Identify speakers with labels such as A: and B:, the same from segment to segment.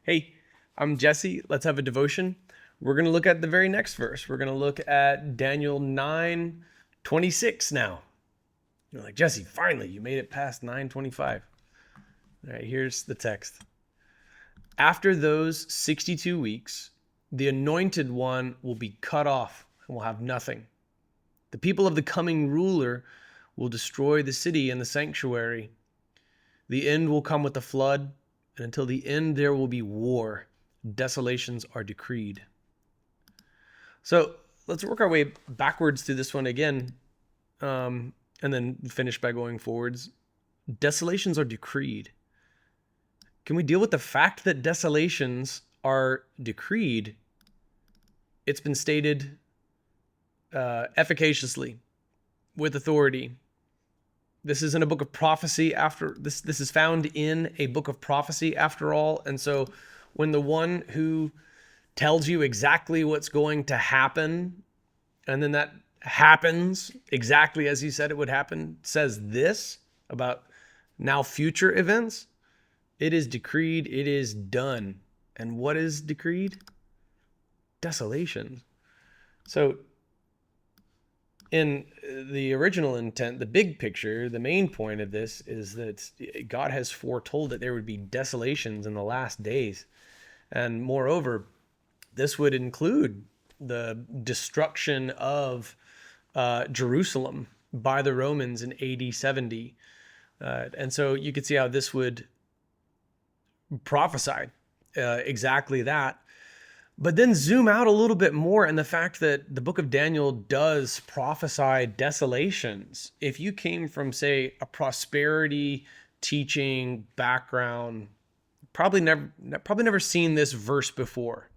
A: Hey, I'm Jesse. Let's have a devotion. We're going to look at the very next verse. We're going to look at Daniel 9:26 now. You're like, Jesse, finally, you made it past 9:25. All right, here's the text. After those 62 weeks, the anointed one will be cut off and will have nothing. The people of the coming ruler will destroy the city and the sanctuary. The end will come with the flood, and until the end there will be war. Desolations are decreed. So let's work our way backwards through this one again, and then finish by going forwards. Desolations are decreed. Can we deal with the fact that desolations are decreed? It's been stated efficaciously with authority. This is in a book of prophecy after this. This is found in a book of prophecy after all. And so when the one who tells you exactly what's going to happen, and then that happens exactly as he said it would happen, says this about now future events, it is decreed, it is done. And what is decreed? Desolation. So in the original intent, the big picture, the main point of this is that God has foretold that there would be desolations in the last days. And moreover, this would include the destruction of Jerusalem by the Romans in AD 70. And so you could see how this would prophesy exactly that. But then zoom out a little bit more, and the fact that the book of Daniel does prophesy desolations. If you came from, say, a prosperity teaching background, probably never seen this verse before.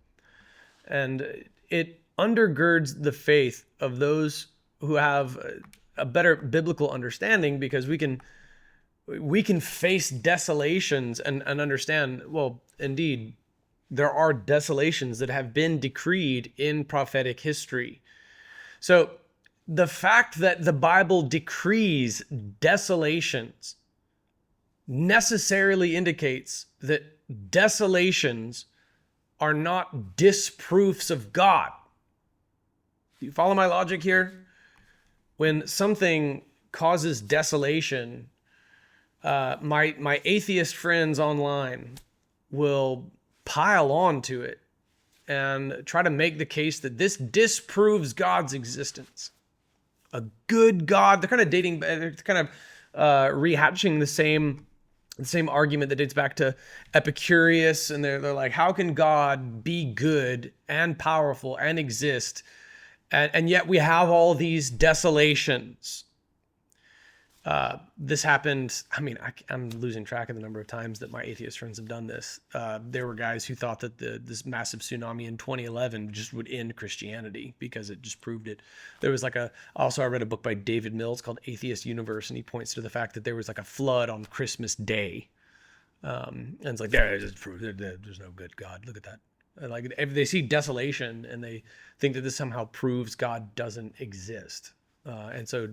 A: And it undergirds the faith of those who have a better biblical understanding, because we can face desolations and understand, well, indeed, there are desolations that have been decreed in prophetic history. So the fact that the Bible decrees desolations necessarily indicates that desolations are not disproofs of God. Do you follow my logic here? When something causes desolation, my atheist friends online will pile on to it and try to make the case that this disproves God's existence. A good God, they're kind of rehashing the same argument that dates back to Epicurus, and they're like, how can God be good and powerful and exist, and yet we have all these desolations? This happened, I'm losing track of the number of times that my atheist friends have done this. There were guys who thought that this massive tsunami in 2011 just would end Christianity because it just proved it. There was I read a book by David Mills called Atheist Universe, and he points to the fact that there was a flood on Christmas Day. And it's just proved there's no good God. Look at that. If they see desolation and they think that this somehow proves God doesn't exist. And so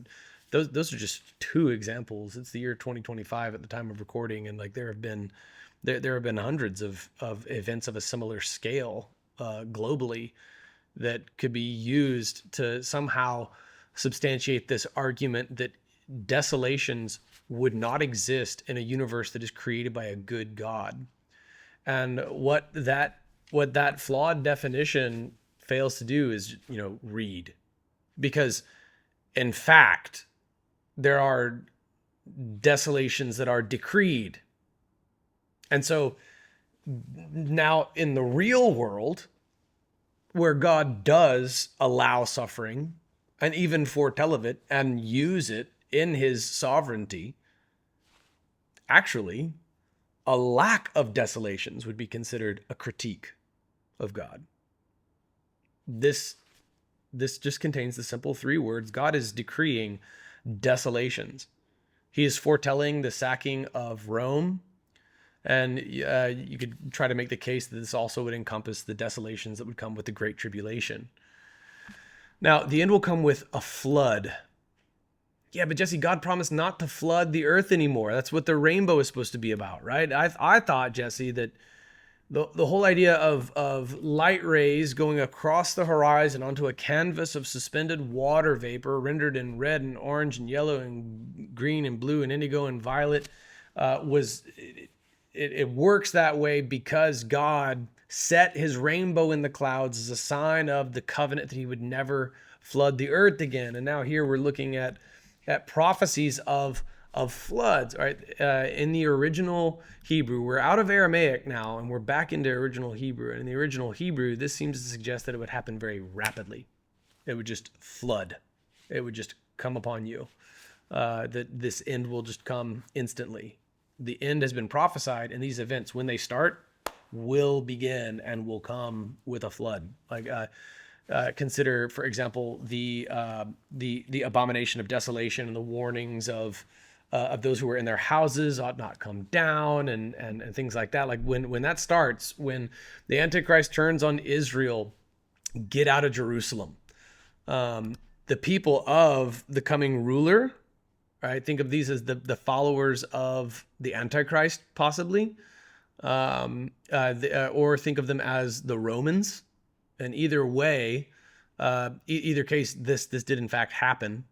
A: those are just two examples. It's the year 2025 at the time of recording, and there have been hundreds of events of a similar scale globally that could be used to somehow substantiate this argument that desolations would not exist in a universe that is created by a good God. And what that flawed definition fails to do is read, because in fact there are desolations that are decreed. And so now in the real world, where God does allow suffering and even foretell of it and use it in his sovereignty, actually a lack of desolations would be considered a critique of God. This just contains the simple three words: God is decreeing desolations. He is foretelling the sacking of Rome, and you could try to make the case that this also would encompass the desolations that would come with the Great Tribulation. Now, the end will come with a flood. Yeah, but Jesse, God promised not to flood the earth anymore. That's what the rainbow is supposed to be about, right? I thought, Jesse, that The whole idea of light rays going across the horizon onto a canvas of suspended water vapor rendered in red and orange and yellow and green and blue and indigo and violet it works that way because God set his rainbow in the clouds as a sign of the covenant that he would never flood the earth again. And now here we're looking at prophecies of floods, right? In the original Hebrew, we're out of Aramaic now and we're back into original Hebrew. And in the original Hebrew, this seems to suggest that it would happen very rapidly. It would just flood. It would just come upon you. That this end will just come instantly. The end has been prophesied, and these events, when they start, will begin and will come with a flood. Like consider, for example, the abomination of desolation and the warnings of those who are in their houses ought not come down and things like that. Like when that starts, when the Antichrist turns on Israel, get out of Jerusalem. The people of the coming ruler, right? Think of these as the followers of the Antichrist, possibly, or think of them as the Romans. And either way, either case, this did in fact happen,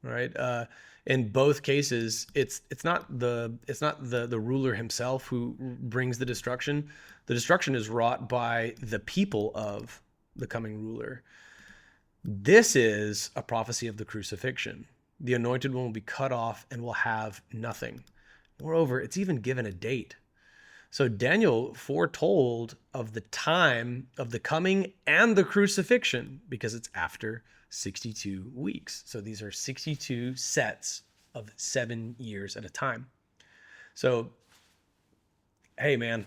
A: right? In both cases, it's not the ruler himself who brings the destruction. The destruction is wrought by the people of the coming ruler. This is a prophecy of the crucifixion. The anointed one will be cut off and will have nothing. Moreover, it's even given a date. So Daniel foretold of the time of the coming and the crucifixion because it's after 62 weeks. So these are 62 sets of 7 years at a time. So, hey man,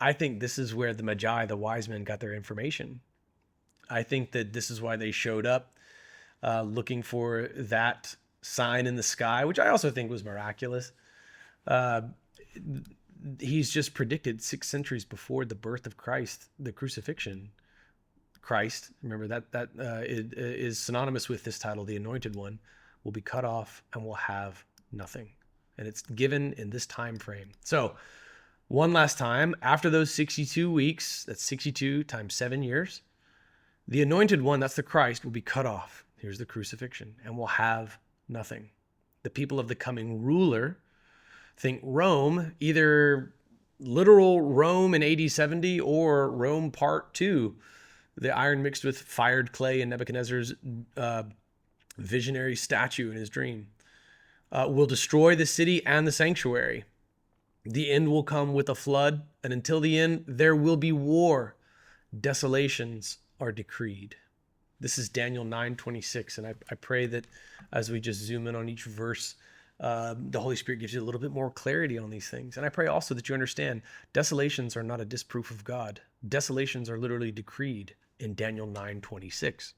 A: I think this is where the Magi, the wise men, got their information. I think that this is why they showed up looking for that sign in the sky, which I also think was miraculous. He's just predicted 6 centuries before the birth of Christ, the crucifixion. Christ, remember that is synonymous with this title, the Anointed One, will be cut off and will have nothing. And it's given in this time frame. So one last time, after those 62 weeks, that's 62 times 7 years, the Anointed One, that's the Christ, will be cut off. Here's the crucifixion, and will have nothing. The people of the coming ruler, think Rome, either literal Rome in AD 70 or Rome Part 2, the iron mixed with fired clay in Nebuchadnezzar's visionary statue in his dream, will destroy the city and the sanctuary. The end will come with a flood, and until the end, there will be war. Desolations are decreed. This is Daniel 9:26, and I pray that as we just zoom in on each verse, the Holy Spirit gives you a little bit more clarity on these things. And I pray also that you understand desolations are not a disproof of God. Desolations are literally decreed in Daniel 9:26.